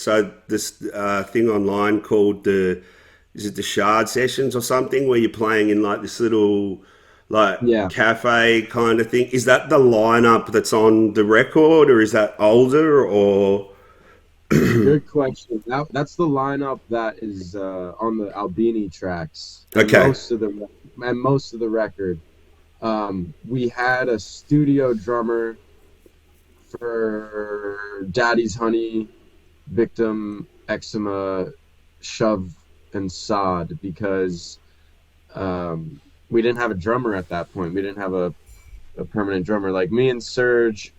so this thing online called is it the Shard Sessions or something, where you're playing in like this little like Yeah, cafe kind of thing. Is that the lineup that's on the record, or is that older? Or good question. That's the lineup that is on the Albini tracks okay, and most of the record. We had a studio drummer for Daddy's Honey, Victim, Eczema, Shove, and Sod because we didn't have a drummer at that point. We didn't have a permanent drummer. Like me and Serge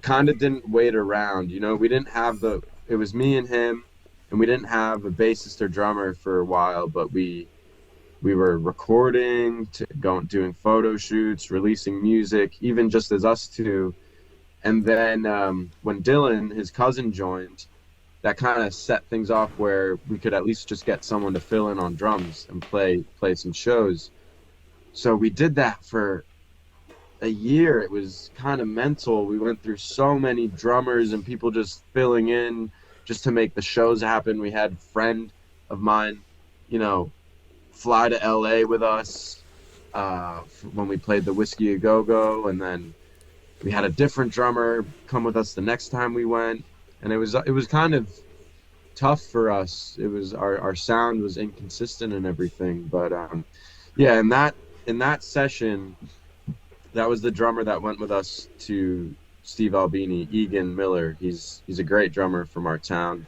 kind of didn't wait around. We didn't have it was me and him, and we didn't have a bassist or drummer for a while, but we were recording, doing photo shoots, releasing music, even just as us two. And then when Dylan, his cousin, joined, that kind of set things off where we could at least just get someone to fill in on drums and play some shows. So we did that for a year. It was kind of mental. We went through so many drummers and people just filling in just to make the shows happen. We had a friend of mine, you know, fly to LA with us when we played the Whiskey A Go Go, and then we had a different drummer come with us the next time we went, and it was kind of tough for us. It was our sound was inconsistent and everything, but yeah, in that session, that was the drummer that went with us to Steve Albini, Egan Miller. He's a great drummer from our town,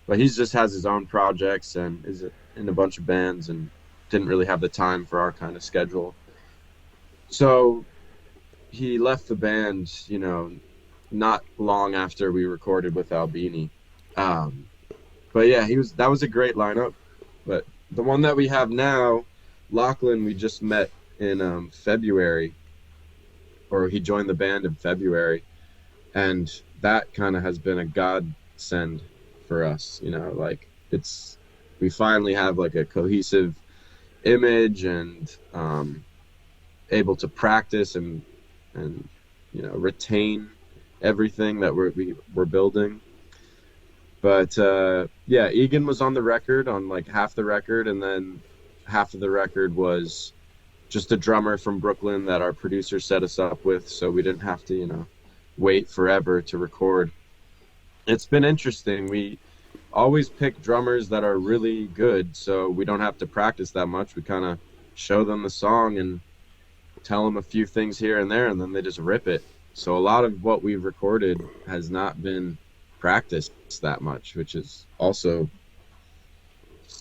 but he just has his own projects and is in a bunch of bands and didn't really have the time for our kind of schedule. So he left the band, not long after we recorded with Albini. Um, but yeah, that was a great lineup. But the one that we have now, Lachlan, we just met in February, or he joined the band in February, and that kind of has been a godsend for us. Like we finally have like a cohesive image and able to practice and retain everything that we're building. But yeah, Egan was on the record, on like half the record, and then half of the record was just a drummer from Brooklyn that our producer set us up with, so we didn't have to wait forever to record. It's been interesting. We always pick drummers that are really good, so we don't have to practice that much. We kind of show them the song and tell them a few things here and there, and then they just rip it. So a lot of what we've recorded has not been practiced that much, which is also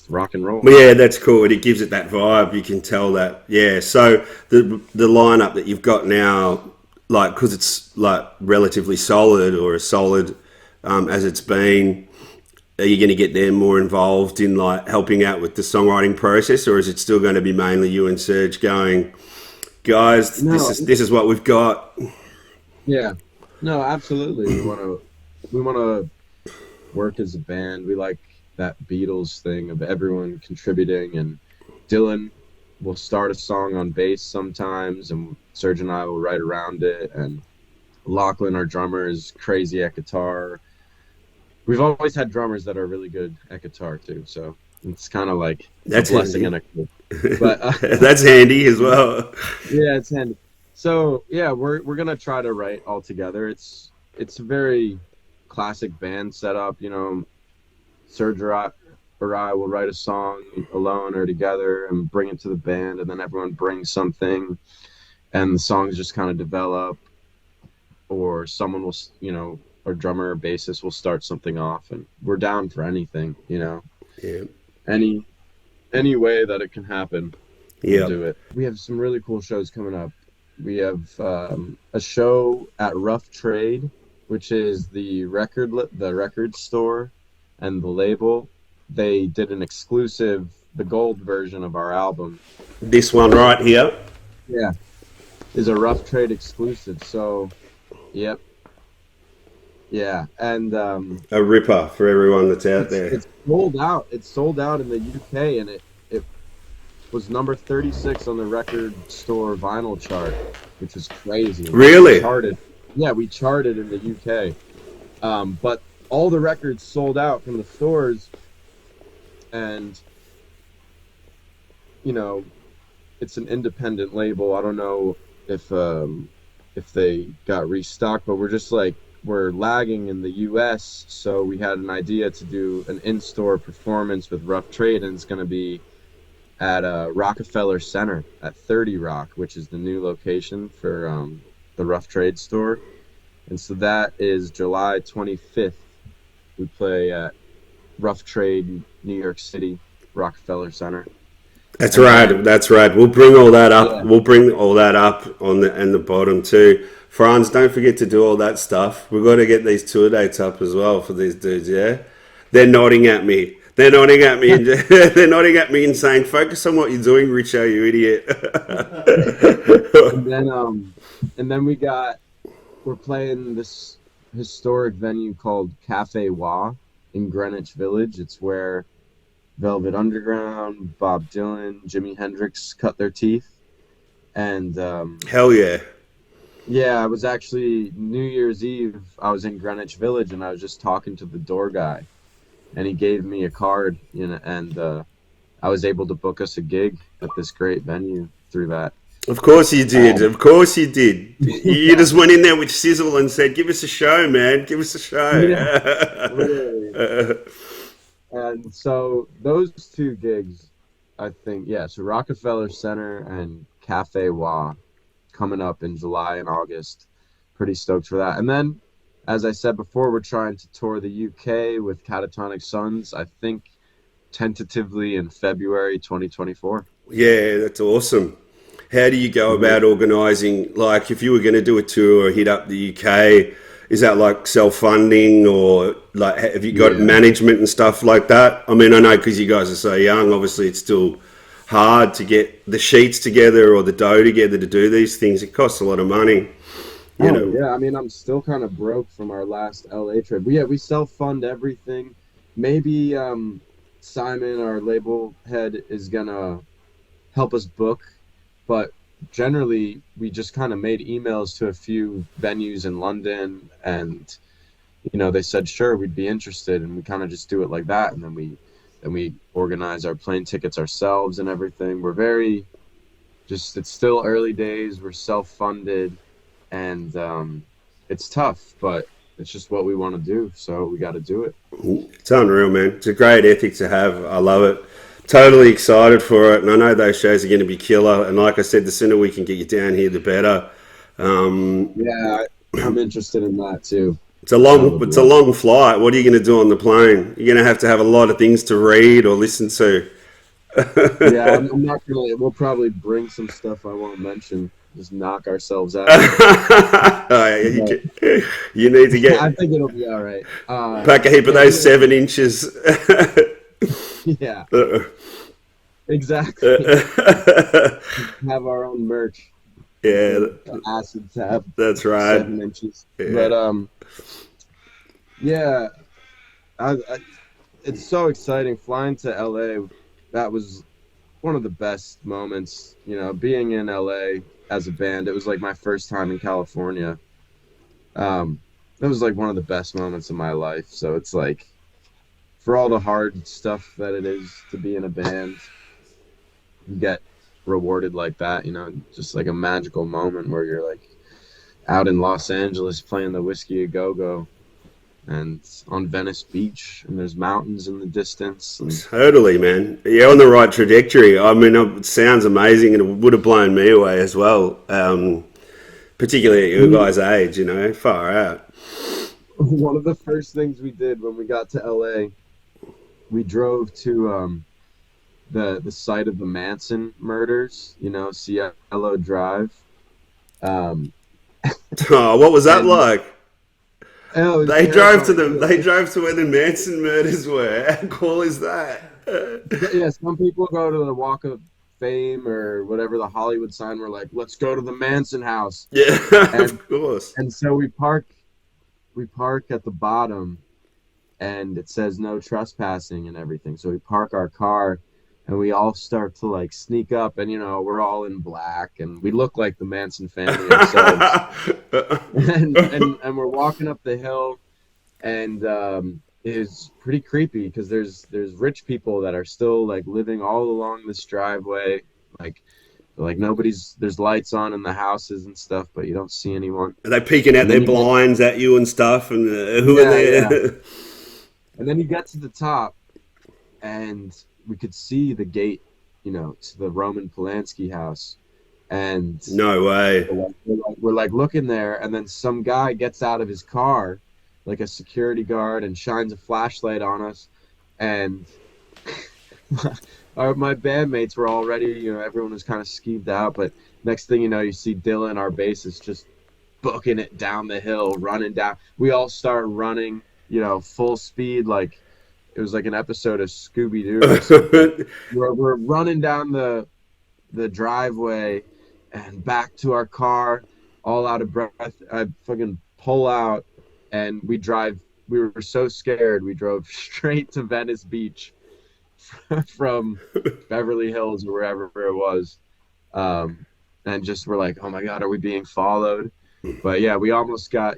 rock and roll. well, yeah, that's cool. It gives it that vibe. You can tell that. Yeah. So the lineup that you've got now, like, because it's like relatively solid, or as solid as it's been. Are you going to get them more involved in like helping out with the songwriting process, or is it still going to be mainly you and Serge going, guys, this No, is what we've got? yeah, no, absolutely. We want to work as a band. We like that Beatles thing of everyone contributing, and Dylan will start a song on bass sometimes, and Serge and I will write around it, and Lachlan, our drummer, is crazy at guitar. We've always had drummers that are really good at guitar too, so it's kind of like a That's blessing handy. and a curse. But That's handy as well. yeah, it's handy. So yeah, we're gonna try to write all together. It's a very classic band setup. Serge or I will write a song alone or together and bring it to the band, and then everyone brings something, and the songs just kind of develop, or someone will, or drummer or bassist will start something off, and we're down for anything, Yeah. any any way that it can happen, we'll Yeah. do it. We have some really cool shows coming up. We have a show at Rough Trade, which is the record store and the label. They did an exclusive, the gold version of our album. This one right here. Yeah, is a Rough Trade exclusive. So, yep, yeah, and A ripper for everyone that's out it's there. it's sold out. It's sold out in the UK, and it was number 36 on the record store vinyl chart, which is crazy. We Really? charted, yeah, we charted in the UK. But all the records sold out from the stores, and you know, it's an independent label. I don't know if they got restocked, but we're just like we're lagging in the US, so we had an idea to do an in-store performance with Rough Trade, and it's going to be at Rockefeller Center at 30 Rock, which is the new location for the Rough Trade store. And so that is July 25th. We play at Rough Trade, New York City, Rockefeller Center. That's And right. then, That's right. We'll bring all that up. yeah, We'll bring all that up on the and the bottom too. Franz, don't forget to do all that stuff. We've got to get these tour dates up as well for these dudes. Yeah, they're nodding at me. They're nodding at me. And they're nodding at me and saying, "Focus on what you're doing, Richo, you idiot." and then we're playing this historic venue called Cafe Wah in Greenwich Village. It's where Velvet Underground, Bob Dylan, Jimi Hendrix cut their teeth. And Hell yeah! yeah, I was actually New Year's Eve. I was in Greenwich Village and I was just talking to the door guy, and he gave me a card, and I was able to book us a gig at this great venue through that. Of course you did. Um, Of course you did. You yeah, just went in there with sizzle and said, "Give us a show, man. Give us a yeah, show." literally. And so those two gigs, I think, yeah. So Rockefeller Center and Cafe Wah coming up in July and August. Pretty stoked for that. And then, as I said before, we're trying to tour the UK with Catatonic Sons. I think tentatively in February 2024. Yeah, that's awesome. How do you go Mhm. about organising? Like, if you were going to do a tour or hit up the UK, is that like self-funding or like have you got Yeah. management and stuff like that? I mean, I know because you guys are so young, obviously it's still hard to get the sheets together or the dough together to do these things. It costs a lot of money, you Oh know. yeah. I mean, I'm still kind of broke from our last LA trip. But yeah, we self-fund everything. Maybe Simon, our label head, is gonna help us book, but generally we just kind of made emails to a few venues in London, and they said sure we'd be interested, and we kind of just do it like that, and then we organize our plane tickets ourselves and everything. We're very just it's still early days. We're self-funded, and it's tough, but it's just what we want to do, so we got to do it. It's unreal, man. It's a great ethic to have. I love it. Totally excited for it, and I know those shows are going to be killer. And like I said, the sooner we can get you down here, the better. Um, Yeah, I'm interested in that too. I would it's a love. long flight. What are you going to do on the plane? You're going to have a lot of things to read or listen to. Yeah, I'm not gonna. We'll probably bring some stuff I won't mention. Just knock ourselves out. Oh, yeah, But you need to I get think it'll be all right. pack a heap of Yeah, those 7 inches. yeah, exactly. Yeah, Have our own merch. The acid tab, that's right. 7 inches. Yeah. But yeah, I it's so exciting flying to LA. That was one of the best moments. Being in LA as a band. It was like my first time in California. Um, it was like one of the best moments of my life. So it's like for all the hard stuff that it is to be in a band, you get rewarded like that. Just like a magical moment where you're like out in Los Angeles playing the Whiskey a Go Go and on Venice Beach, and there's mountains in the distance, and Totally, man. You're on the right trajectory. I mean, it sounds amazing, and it would have blown me away as well. Particularly at your we guys' age, far out. one of the first things we did when we got to LA, we drove to the site of the Manson murders, Cielo Drive. Um, Oh, what was that and like? oh, They yeah, drove to so them. They drove to where the Manson murders were. How cool is that? yeah, some people go to the Walk of Fame or whatever the Hollywood sign. We're like, let's go to the Manson house, Yeah, and of course. and so we park at the bottom, and it says no trespassing and everything. So we park our car, and we all start to like sneak up, and we're all in black, and we look like the Manson family ourselves, and we're walking up the hill, and it's pretty creepy because there's rich people that are still like living all along this driveway, like nobody's there's lights on in the houses and stuff, but you don't see anyone. Are they peeking out And their then you get blinds at you and stuff? And who are yeah, yeah, there? and then you get to the top, and we could see the gate, to the Roman Polanski house, and No way. we're like looking there, and then some guy gets out of his car, like a security guard, and shines a flashlight on us, and my bandmates were already, everyone was kind of skeeved out, but next thing you know, you see Dylan, our bassist, just booking it down the hill, running down. We all start running, full speed, like it was like an episode of Scooby Doo or something. We're running down the driveway and back to our car, all out of breath. I fucking pull out, and we drive. We were so scared, we drove straight to Venice Beach from Beverly Hills or wherever it was, and just were like, "Oh my God, are we being followed?" But yeah, we almost got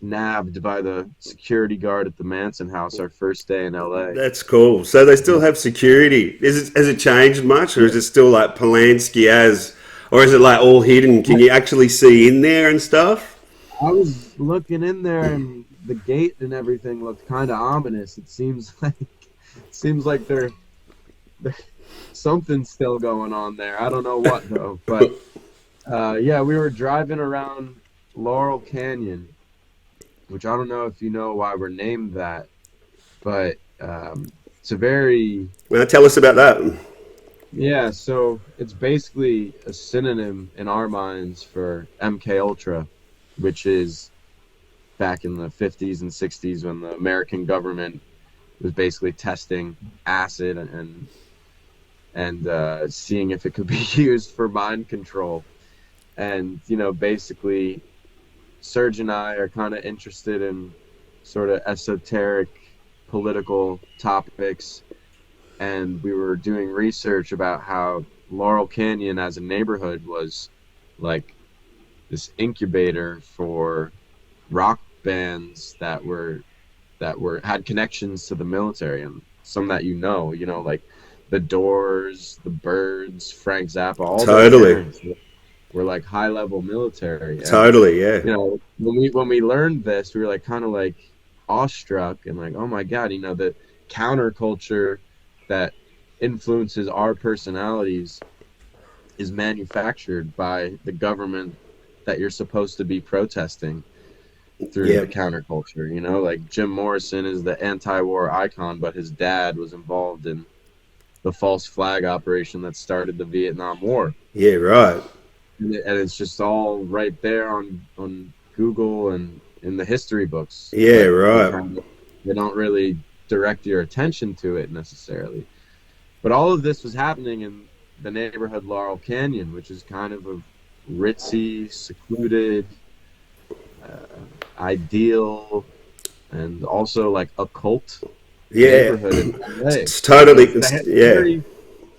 nabbed by the security guard at the Manson house our first day in LA. That's cool. So they still have security. Has it changed much, or is it still like Polanski as, or is it like all hidden? Can you actually see in there and stuff? I was looking in there, and the gate and everything looked kind of ominous. It seems like there something's still going on there. I don't know what though, but yeah, we were driving around Laurel Canyon, which I don't know if you know why we're named that, but it's a very Tell us about that. yeah. So it's basically a synonym in our minds for MK Ultra, which is back in the 50s and 60s when the American government was basically testing acid and seeing if it could be used for mind control. And basically, Serge and I are kind of interested in sort of esoteric political topics, and we were doing research about how Laurel Canyon as a neighborhood was like this incubator for rock bands that were had connections to the military, and some that like the Doors, the Byrds, Frank Zappa, all their Totally, parents were like high level military. And totally, yeah. when we learned this, we were like kind of like awestruck and like, oh my God, the counterculture that influences our personalities is manufactured by the government that you're supposed to be protesting through Yeah, the counterculture. Like Jim Morrison is the anti-war icon, but his dad was involved in the false flag operation that started the Vietnam War. yeah, right. And it's just all right there on Google and in the history books, Yeah, but they right. kind of they don't really direct your attention to it necessarily. But all of this was happening in the neighborhood Laurel Canyon, which is kind of a ritzy, secluded, ideal, and also like occult Yeah, neighborhood in LA. it's totally, yeah,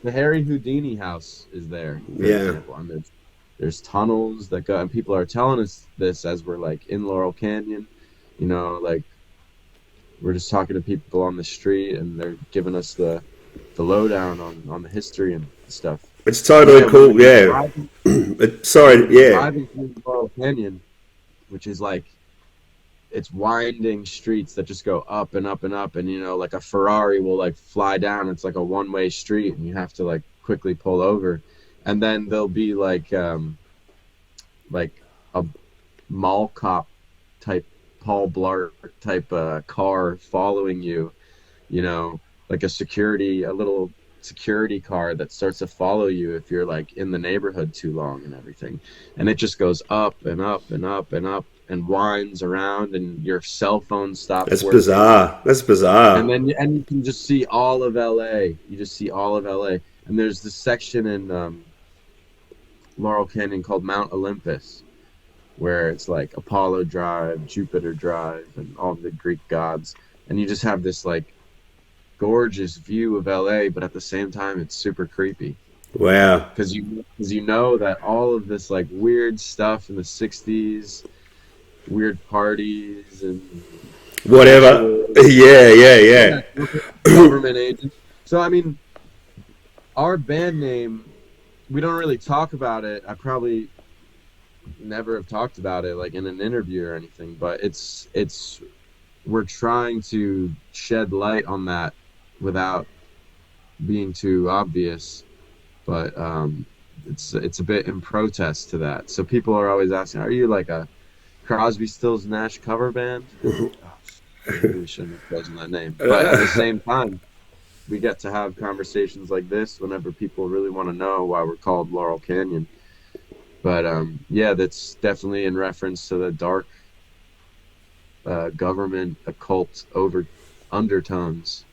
The Harry Houdini house is there, for yeah. example. And there's tunnels that go, and people are telling us this as we're like in Laurel Canyon. Like we're just talking to people on the street, and they're giving us the lowdown on the history and stuff. It's But totally yeah, cool. Yeah. when Sorry. we were Yeah. driving through Laurel Canyon, which is like it's winding streets that just go up and up and up, and like a Ferrari will like fly down. It's like a one-way street, and you have to like quickly pull over, and then there'll be like a mall cop type, Paul Blart type car following you, like a little security car that starts to follow you if you're like in the neighborhood too long and everything. And it just goes up and up and up and up and winds around, and your cell phone stops That's working. bizarre. That's And bizarre. then you can just see all of LA. You just see all of LA. And there's this section in Laurel Canyon called Mount Olympus, where it's like Apollo Drive, Jupiter Drive, and all the Greek gods. And you just have this like gorgeous view of LA, but at the same time, it's super creepy Wow. because you know that all of this like weird stuff in the '60s weird parties and Whatever. rituals. Yeah, yeah, Yeah, yeah. government agents. So I mean, our band name, we don't really talk about it. I probably never have talked about it like in an interview or anything, but it's we're trying to shed light on that without being too obvious. But it's a bit in protest to that. So people are always asking, "Are you like a Crosby, Stills, Nash cover band?" And oh, maybe we shouldn't have chosen that name. But at the same time, we get to have conversations like this whenever people really want to know why we're called Laurel Canyon. But yeah, that's definitely in reference to the dark government occult over undertones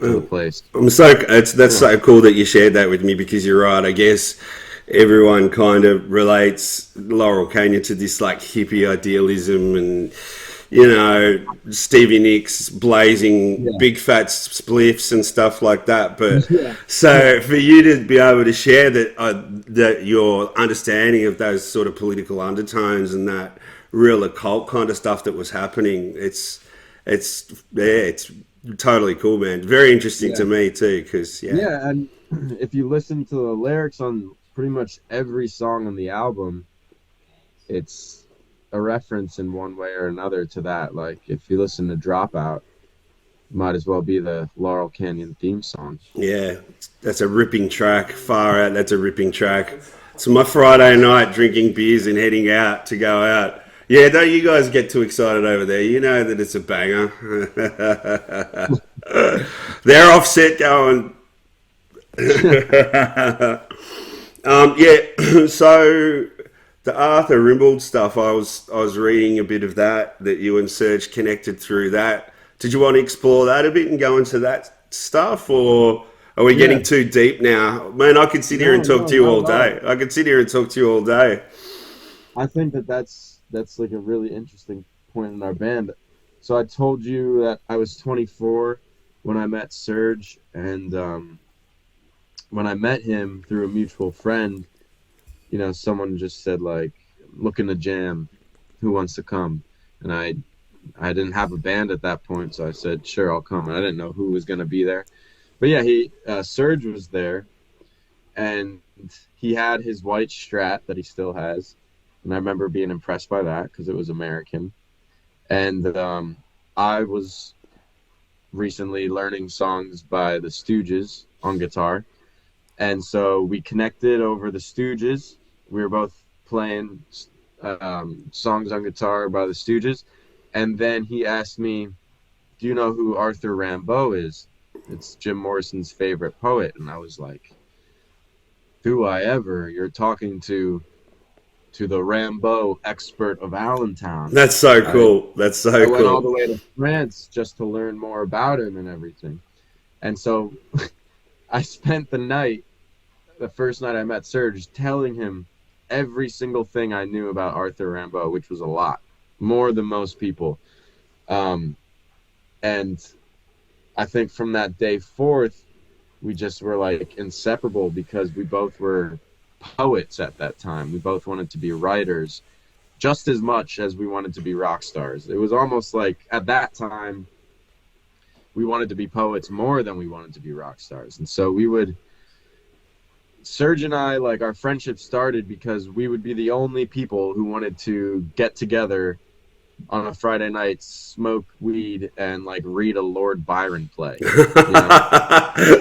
to the place. I'm so that's Yeah, so cool that you shared that with me because you're right. I guess everyone kind of relates Laurel Canyon to this like hippie idealism and Stevie Nicks blazing yeah, big fat spliffs and stuff like that. But yeah, yeah, so for you to be able to share that your understanding of those sort of political undertones and that real occult kind of stuff that was happening, it's totally cool, man. Very interesting yeah, to me too, because yeah. yeah. And if you listen to the lyrics on pretty much every song on the album, it's a reference in one way or another to that. Like if you listen to Dropout, might as well be the Laurel Canyon theme song. Yeah, that's a ripping track. Far out, that's a ripping track. So my Friday night drinking beers and heading out to go out. Yeah, don't you guys get too excited over there. You know that it's a banger. They're offset going. Yeah, so the Arthur Rimbaud stuff, I was reading a bit of that you and Serge connected through that. Did you want to explore that a bit and go into that stuff, or are we Yeah, getting too deep now? Man, I could sit here and no, talk no, to you not all at all. day. I could sit here and talk to you all day. I think that that's like a really interesting point in our band. So I told you that I was 24 when I met Serge, and when I met him through a mutual friend, someone just said like, "Looking to jam, who wants to come?" And I didn't have a band at that point, so I said, "Sure, I'll come." And I didn't know who was gonna be there, but yeah, he Serge was there, and he had his white Strat that he still has, and I remember being impressed by that because it was American. And I was recently learning songs by the Stooges on guitar, and so we connected over the Stooges. We were both playing songs on guitar by the Stooges, and then he asked me, "Do you know who Arthur Rimbaud is?" It's Jim Morrison's favorite poet, and I was like, "Do I ever? You're talking to the Rimbaud expert of Allentown." That's so I cool. That's I so went all the cool. way to France just to learn more about him and everything. And so I spent the night, the first night I met Serge, telling him every single thing I knew about Arthur Rimbaud, which was a lot, more than most people. Um, and I think from that day forth, we just were like inseparable because we both were poets at that time. We both wanted to be writers just as much as we wanted to be rock stars. It was almost like at that time we wanted to be poets more than we wanted to be rock stars. And so we would Serge and I, like, our friendship started because we would be the only people who wanted to get together on a Friday night, smoke weed, and like read a Lord Byron play. You know,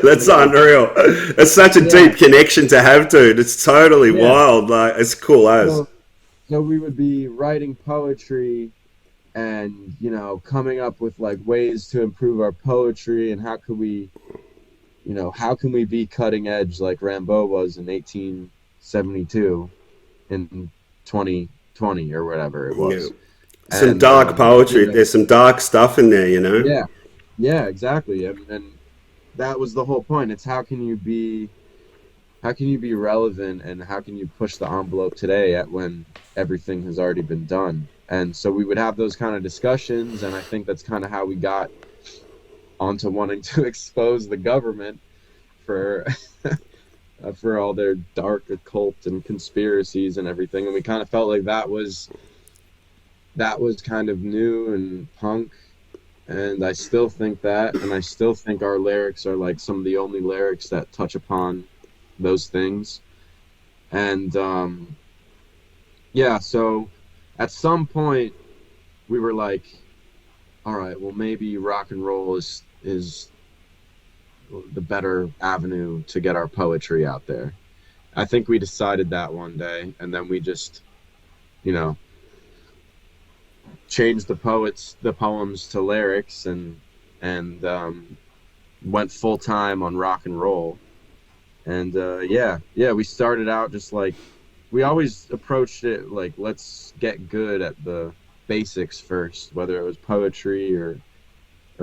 That's we would, unreal. It's such a yeah, deep connection to have, dude. It's totally yeah. wild. Like it's cool as. So, so we would be writing poetry and coming up with like ways to improve our poetry and how can we be cutting edge like Rimbaud was in 1872 in 2020 or whatever it Yeah. was. Some And dark poetry. There's some dark stuff in there, you know. yeah, yeah, exactly. And that was the whole point. It's how can you be relevant and how can you push the envelope today at when everything has already been done? And so we would have those kind of discussions, and I think that's kind of how we got onto wanting to expose the government for for all their dark occult and conspiracies and everything. And we kind of felt like that was that was kind of new and punk, and I still think that, and I still think our lyrics are like some of the only lyrics that touch upon those things. And yeah, so at some point we were like, all right, well maybe rock and roll is the better avenue to get our poetry out there. I think we decided that one day, and then we just, you know, changed the poems to lyrics, and went full time on rock and roll. And yeah, we started out just like we always approached it like let's get good at the basics first, whether it was poetry or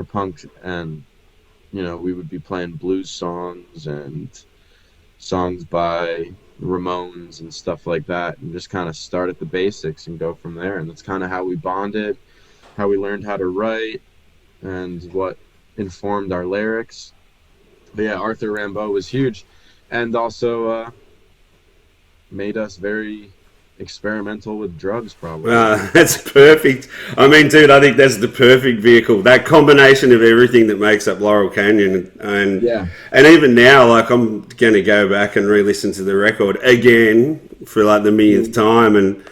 punk, and we would be playing blues songs and songs by Ramones and stuff like that, and just kind of start at the basics and go from there. And that's kind of how we bonded, how we learned how to write, and what informed our lyrics. But yeah, Arthur Rimbaud was huge, and also made us very experimental with drugs, probably. That's perfect. I mean, dude, I think that's the perfect vehicle. That combination of everything that makes up Laurel Canyon, Yeah, and even now, like I'm gonna go back and re-listen to the record again for like the millionth mm, time, and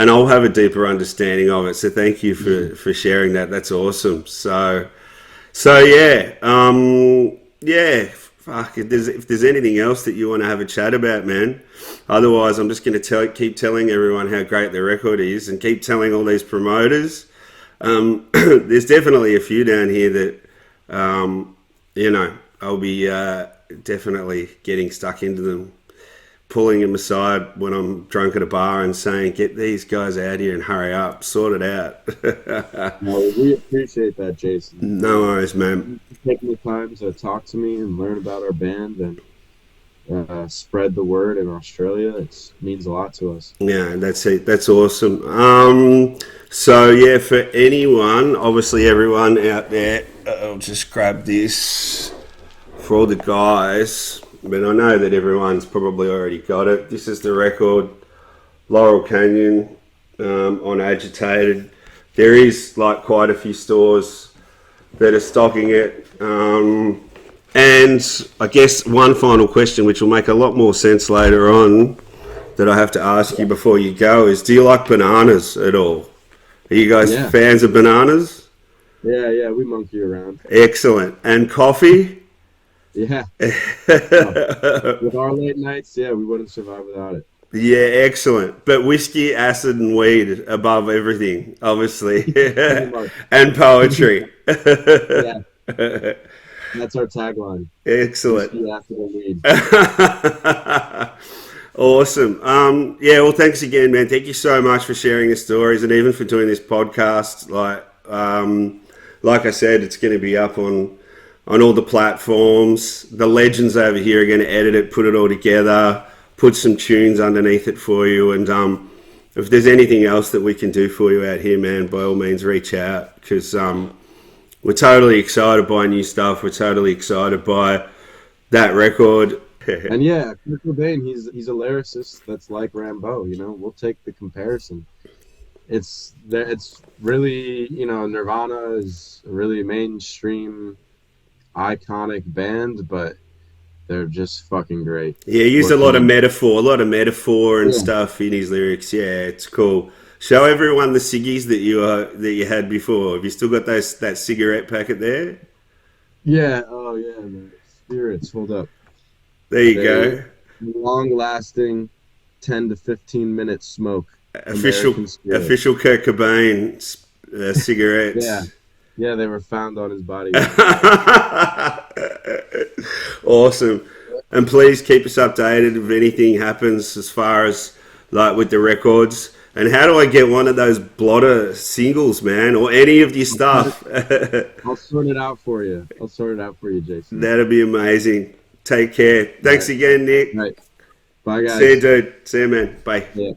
I'll have a deeper understanding of it. So thank you mm, for sharing that. That's awesome. So yeah, yeah. Fuck. If there's anything else that you want to have a chat about, man. Otherwise, I'm just going to keep telling everyone how great the record is, and keep telling all these promoters. There's definitely a few down here that, I'll be definitely getting stuck into them, pulling them aside when I'm drunk at a bar and saying, "Get these guys out here and hurry up, sort it out." no, we appreciate that, Jason. No worries, man. Taking the time to talk to me and learn about our band and spread the word in Australia. It means a lot to us. Yeah, that's it. That's awesome. So yeah, for anyone, obviously everyone out there, I'll just grab this for all the guys. But I know that everyone's probably already got it. This is the record, Laurel Canyon, on Agitated. There is like quite a few stores that are stocking it. And I guess one final question, which will make a lot more sense later on, that I have to ask you before you go is: do you like bananas at all? Are you guys Yeah, fans of bananas? yeah, we monkey around. Excellent. And coffee? Yeah, oh, with our late nights, yeah, we wouldn't survive without it. Yeah, excellent. But whiskey, acid, and weed above everything, obviously. Pretty much. And poetry. Yeah, that's our tagline: Excellent. whiskey, acid, and weed. Awesome. Yeah, well, thanks again, man. Thank you so much for sharing your stories and even for doing this podcast. Like I said, it's going to be up on all the platforms. The legends over here are going to edit it, put it all together, put some tunes underneath it for you. And if there's anything else that we can do for you out here, man, by all means, reach out, because we're totally excited by new stuff. We're totally excited by that record. And yeah, Kurt Cobain, he's a lyricist that's like Rambo. We'll take the comparison. It's really, Nirvana is a really mainstream, iconic band, but they're just fucking great. Yeah, he used What can you? a lot of metaphor and Yeah, stuff in his lyrics. Yeah, it's cool. Show everyone the ciggies that you had before. Have you still got that cigarette packet there? yeah. Oh yeah, the spirits. Hold up. There you They go. long-lasting, 10 to 15 minute smoke. Official American Spirit. official Kurt Cobain Yeah, cigarettes. yeah. They were found on his body. Awesome. And please keep us updated if anything happens as far as like with the records. And how do I get one of those blotter singles, man, or any of your stuff? I'll sort it out for you. I'll sort it out for you, Jason. That'd be amazing. Take care. All Thanks right. again, All Nick. right. Bye, See you, guys. dude. See you, man. Bye. Yeah.